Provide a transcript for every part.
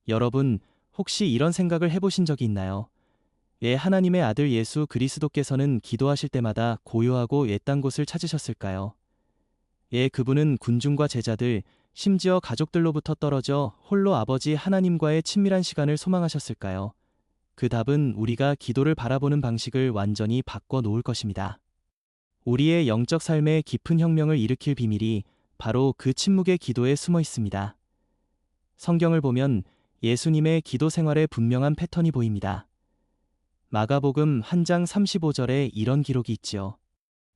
여러분, 혹시 이런 생각을 해보신 적이 있나요? 왜 하나님의 아들 예수 그리스도께서는 기도하실 때마다 고요하고 외딴 곳을 찾으셨을까요? 그분은 군중과 제자들, 심지어 가족들로부터 떨어져 홀로 아버지 하나님과의 친밀한 시간을 소망하셨을까요? 그 답은 우리가 기도를 바라보는 방식을 완전히 바꿔 놓을 것입니다. 우리의 영적 삶에 깊은 혁명을 일으킬 비밀이 바로 그 침묵의 기도에 숨어 있습니다. 성경을 보면 예수님의 기도 생활에 분명한 패턴이 보입니다. 마가복음 1장 35절에 이런 기록이 있지요.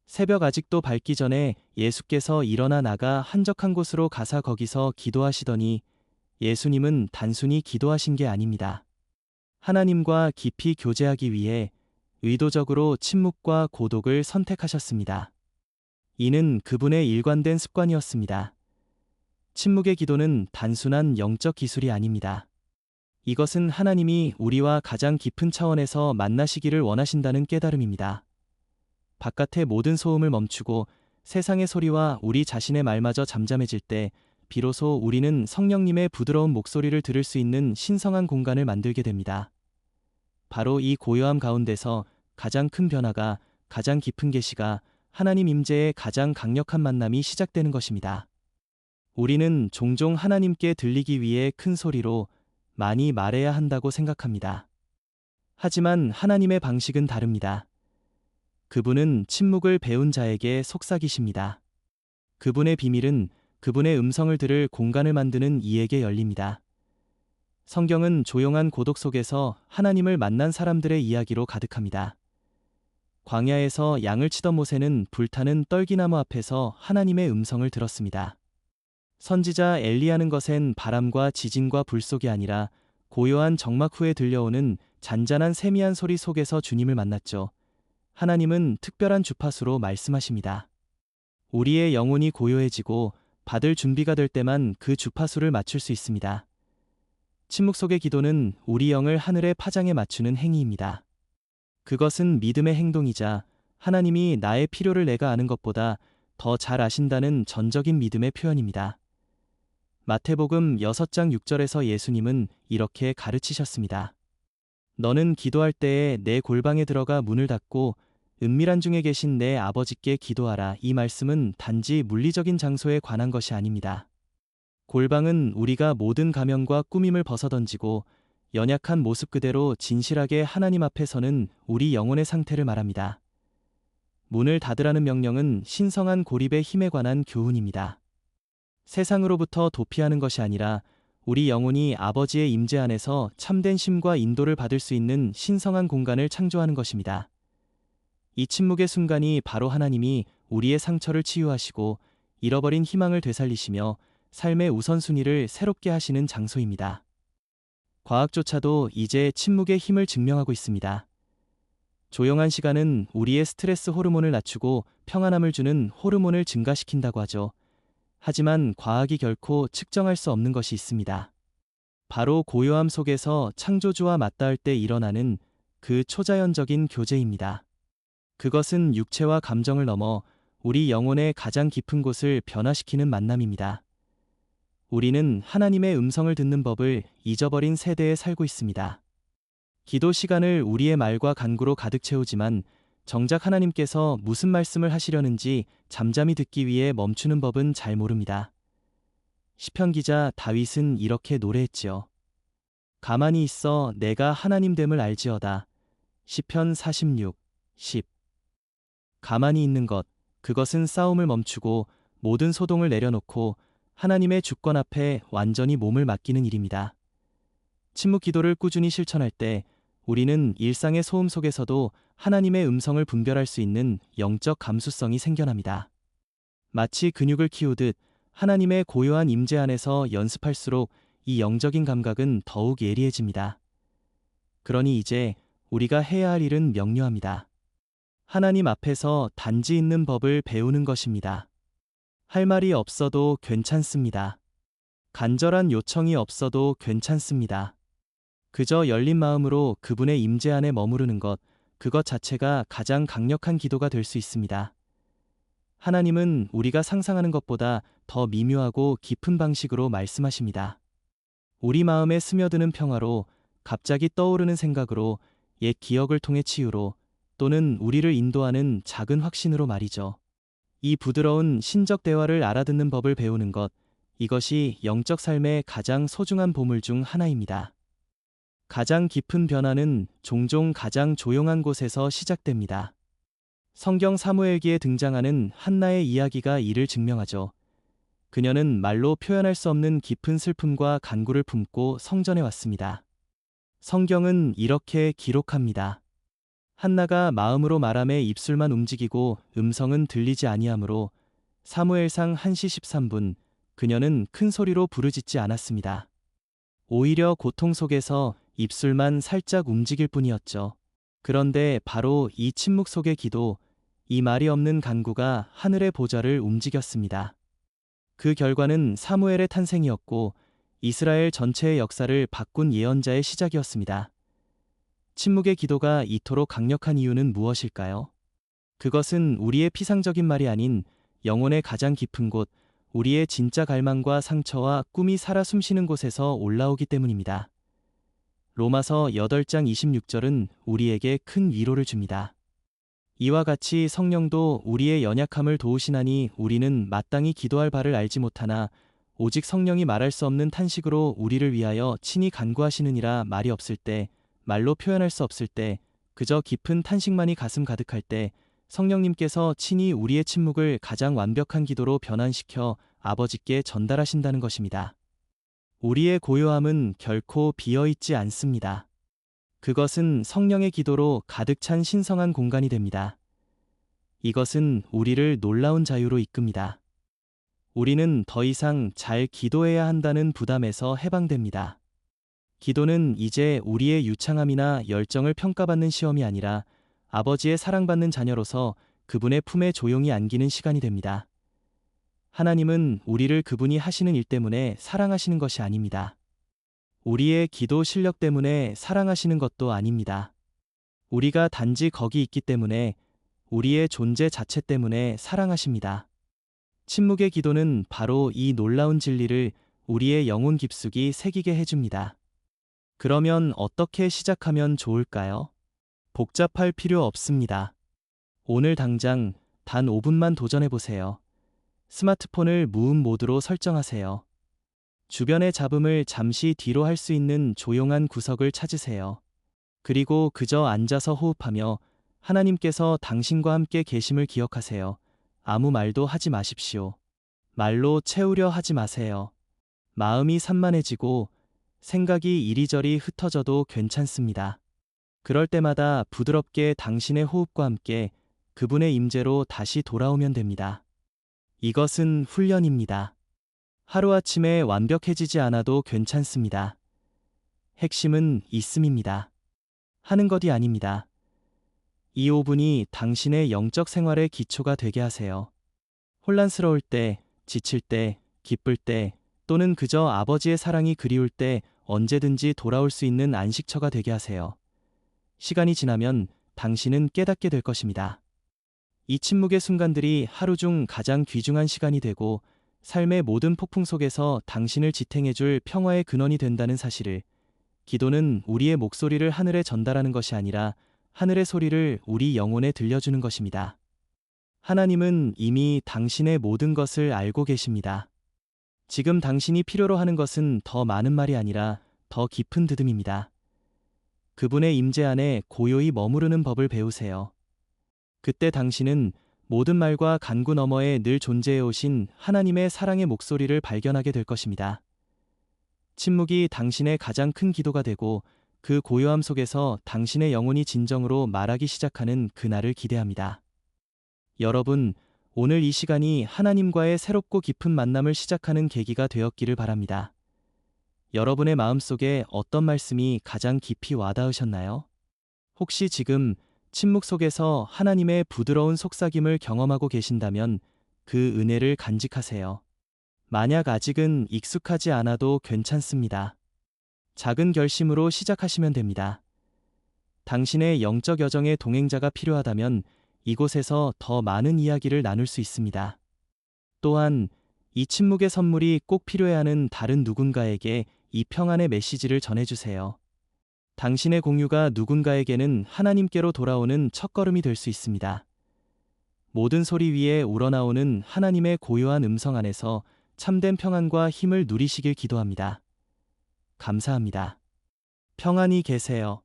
새벽 아직도 밝기 전에 예수께서 일어나 나가 한적한 곳으로 가사 거기서 기도하시더니 예수님은 단순히 기도하신 게 아닙니다. 하나님과 깊이 교제하기 위해 의도적으로 침묵과 고독을 선택하셨습니다. 이는 그분의 일관된 습관이었습니다. 침묵의 기도는 단순한 영적 기술이 아닙니다. 이것은 하나님이 우리와 가장 깊은 차원에서 만나시기를 원하신다는 깨달음입니다. 바깥의 모든 소음을 멈추고 세상의 소리와 우리 자신의 말마저 잠잠해질 때 비로소 우리는 성령님의 부드러운 목소리를 들을 수 있는 신성한 공간을 만들게 됩니다. 바로 이 고요함 가운데서 가장 큰 변화가, 가장 깊은 계시가, 하나님 임재의 가장 강력한 만남이 시작되는 것입니다. 우리는 종종 하나님께 들리기 위해 큰 소리로 많이 말해야 한다고 생각합니다. 하지만 하나님의 방식은 다릅니다. 그분은 침묵을 배운 자에게 속삭이십니다. 그분의 비밀은 그분의 음성을 들을 공간을 만드는 이에게 열립니다. 성경은 조용한 고독 속에서 하나님을 만난 사람들의 이야기로 가득합니다. 광야에서 양을 치던 모세는 불타는 떨기나무 앞에서 하나님의 음성을 들었습니다. 선지자 엘리야는 거센 바람과 지진과 불 속이 아니라 고요한 정막 후에 들려오는 잔잔한 세미한 소리 속에서 주님을 만났죠. 하나님은 특별한 주파수로 말씀하십니다. 우리의 영혼이 고요해지고 받을 준비가 될 때만 그 주파수를 맞출 수 있습니다. 침묵 속의 기도는 우리 영을 하늘의 파장에 맞추는 행위입니다. 그것은 믿음의 행동이자 하나님이 나의 필요를 내가 아는 것보다 더 잘 아신다는 전적인 믿음의 표현입니다. 마태복음 6장 6절에서 예수님은 이렇게 가르치셨습니다. 너는 기도할 때에 내 골방에 들어가 문을 닫고 은밀한 중에 계신 내 아버지께 기도하라. 이 말씀은 단지 물리적인 장소에 관한 것이 아닙니다. 골방은 우리가 모든 가면과 꾸밈을 벗어던지고 연약한 모습 그대로 진실하게 하나님 앞에 서는 우리 영혼의 상태를 말합니다. 문을 닫으라는 명령은 신성한 고립의 힘에 관한 교훈입니다. 세상으로부터 도피하는 것이 아니라 우리 영혼이 아버지의 임재 안에서 참된 쉼과 인도를 받을 수 있는 신성한 공간을 창조하는 것입니다. 이 침묵의 순간이 바로 하나님이 우리의 상처를 치유하시고 잃어버린 희망을 되살리시며 삶의 우선순위를 새롭게 하시는 장소입니다. 과학조차도 이제 침묵의 힘을 증명하고 있습니다. 조용한 시간은 우리의 스트레스 호르몬을 낮추고 평안함을 주는 호르몬을 증가시킨다고 하죠. 하지만 과학이 결코 측정할 수 없는 것이 있습니다. 바로 고요함 속에서 창조주와 맞닿을 때 일어나는 그 초자연적인 교제입니다. 그것은 육체와 감정을 넘어 우리 영혼의 가장 깊은 곳을 변화시키는 만남입니다. 우리는 하나님의 음성을 듣는 법을 잊어버린 세대에 살고 있습니다. 기도 시간을 우리의 말과 간구로 가득 채우지만 정작 하나님께서 무슨 말씀을 하시려는지 잠잠히 듣기 위해 멈추는 법은 잘 모릅니다. 시편 기자 다윗은 이렇게 노래했지요. 가만히 있어 내가 하나님됨을 알지어다. 시편 46, 10. 가만히 있는 것, 그것은 싸움을 멈추고 모든 소동을 내려놓고 하나님의 주권 앞에 완전히 몸을 맡기는 일입니다. 침묵 기도를 꾸준히 실천할 때 우리는 일상의 소음 속에서도 하나님의 음성을 분별할 수 있는 영적 감수성이 생겨납니다. 마치 근육을 키우듯 하나님의 고요한 임재 안에서 연습할수록 이 영적인 감각은 더욱 예리해집니다. 그러니 이제 우리가 해야 할 일은 명료합니다. 하나님 앞에서 단지 있는 법을 배우는 것입니다. 할 말이 없어도 괜찮습니다. 간절한 요청이 없어도 괜찮습니다. 그저 열린 마음으로 그분의 임재 안에 머무르는 것, 그것 자체가 가장 강력한 기도가 될 수 있습니다. 하나님은 우리가 상상하는 것보다 더 미묘하고 깊은 방식으로 말씀하십니다. 우리 마음에 스며드는 평화로, 갑자기 떠오르는 생각으로, 옛 기억을 통해 치유로, 또는 우리를 인도하는 작은 확신으로 말이죠. 이 부드러운 신적 대화를 알아듣는 법을 배우는 것, 이것이 영적 삶의 가장 소중한 보물 중 하나입니다. 가장 깊은 변화는 종종 가장 조용한 곳에서 시작됩니다. 성경 사무엘기에 등장하는 한나의 이야기가 이를 증명하죠. 그녀는 말로 표현할 수 없는 깊은 슬픔과 간구를 품고 성전에 왔습니다. 성경은 이렇게 기록합니다. 한나가 마음으로 말하며 입술만 움직이고 음성은 들리지 아니하므로 사무엘상 1시 13분 그녀는 큰 소리로 부르짖지 않았습니다. 오히려 고통 속에서 입술만 살짝 움직일 뿐이었죠. 그런데 바로 이 침묵 속의 기도, 이 말이 없는 간구가 하늘의 보좌를 움직였습니다. 그 결과는 사무엘의 탄생이었고 이스라엘 전체의 역사를 바꾼 예언자의 시작이었습니다. 침묵의 기도가 이토록 강력한 이유는 무엇일까요? 그것은 우리의 피상적인 말이 아닌 영혼의 가장 깊은 곳, 우리의 진짜 갈망과 상처와 꿈이 살아 숨쉬는 곳에서 올라오기 때문입니다. 로마서 8장 26절은 우리에게 큰 위로를 줍니다. 이와 같이 성령도 우리의 연약함을 도우시나니 우리는 마땅히 기도할 바를 알지 못하나 오직 성령이 말할 수 없는 탄식으로 우리를 위하여 친히 간구하시느니라. 말이 없을 때, 말로 표현할 수 없을 때, 그저 깊은 탄식만이 가슴 가득할 때 성령님께서 친히 우리의 침묵을 가장 완벽한 기도로 변환시켜 아버지께 전달하신다는 것입니다. 우리의 고요함은 결코 비어있지 않습니다. 그것은 성령의 기도로 가득 찬 신성한 공간이 됩니다. 이것은 우리를 놀라운 자유로 이끕니다. 우리는 더 이상 잘 기도해야 한다는 부담에서 해방됩니다. 기도는 이제 우리의 유창함이나 열정을 평가받는 시험이 아니라 아버지의 사랑받는 자녀로서 그분의 품에 조용히 안기는 시간이 됩니다. 하나님은 우리를 그분이 하시는 일 때문에 사랑하시는 것이 아닙니다. 우리의 기도 실력 때문에 사랑하시는 것도 아닙니다. 우리가 단지 거기 있기 때문에, 우리의 존재 자체 때문에 사랑하십니다. 침묵의 기도는 바로 이 놀라운 진리를 우리의 영혼 깊숙이 새기게 해줍니다. 그러면 어떻게 시작하면 좋을까요? 복잡할 필요 없습니다. 오늘 당장 단 5분만 도전해보세요. 스마트폰을 무음 모드로 설정하세요. 주변의 잡음을 잠시 뒤로 할 수 있는 조용한 구석을 찾으세요. 그리고 그저 앉아서 호흡하며 하나님께서 당신과 함께 계심을 기억하세요. 아무 말도 하지 마십시오. 말로 채우려 하지 마세요. 마음이 산만해지고 생각이 이리저리 흩어져도 괜찮습니다. 그럴 때마다 부드럽게 당신의 호흡과 함께 그분의 임재로 다시 돌아오면 됩니다. 이것은 훈련입니다. 하루아침에 완벽해지지 않아도 괜찮습니다. 핵심은 있음입니다. 하는 것이 아닙니다. 이 5분이 당신의 영적 생활의 기초가 되게 하세요. 혼란스러울 때, 지칠 때, 기쁠 때, 또는 그저 아버지의 사랑이 그리울 때 언제든지 돌아올 수 있는 안식처가 되게 하세요. 시간이 지나면 당신은 깨닫게 될 것입니다. 이 침묵의 순간들이 하루 중 가장 귀중한 시간이 되고 삶의 모든 폭풍 속에서 당신을 지탱해줄 평화의 근원이 된다는 사실을, 기도는 우리의 목소리를 하늘에 전달하는 것이 아니라 하늘의 소리를 우리 영혼에 들려주는 것입니다. 하나님은 이미 당신의 모든 것을 알고 계십니다. 지금 당신이 필요로 하는 것은 더 많은 말이 아니라 더 깊은 듣음입니다. 그분의 임재 안에 고요히 머무르는 법을 배우세요. 그때 당신은 모든 말과 간구 너머에 늘 존재해 오신 하나님의 사랑의 목소리를 발견하게 될 것입니다. 침묵이 당신의 가장 큰 기도가 되고 그 고요함 속에서 당신의 영혼이 진정으로 말하기 시작하는 그날을 기대합니다. 여러분, 오늘 이 시간이 하나님과의 새롭고 깊은 만남을 시작하는 계기가 되었기를 바랍니다. 여러분의 마음속에 어떤 말씀이 가장 깊이 와닿으셨나요? 혹시 지금 침묵 속에서 하나님의 부드러운 속삭임을 경험하고 계신다면 그 은혜를 간직하세요. 만약 아직은 익숙하지 않아도 괜찮습니다. 작은 결심으로 시작하시면 됩니다. 당신의 영적 여정의 동행자가 필요하다면 이곳에서 더 많은 이야기를 나눌 수 있습니다. 또한 이 침묵의 선물이 꼭 필요해하는 다른 누군가에게 이 평안의 메시지를 전해주세요. 당신의 공유가 누군가에게는 하나님께로 돌아오는 첫걸음이 될 수 있습니다. 모든 소리 위에 우러나오는 하나님의 고요한 음성 안에서 참된 평안과 힘을 누리시길 기도합니다. 감사합니다. 평안히 계세요.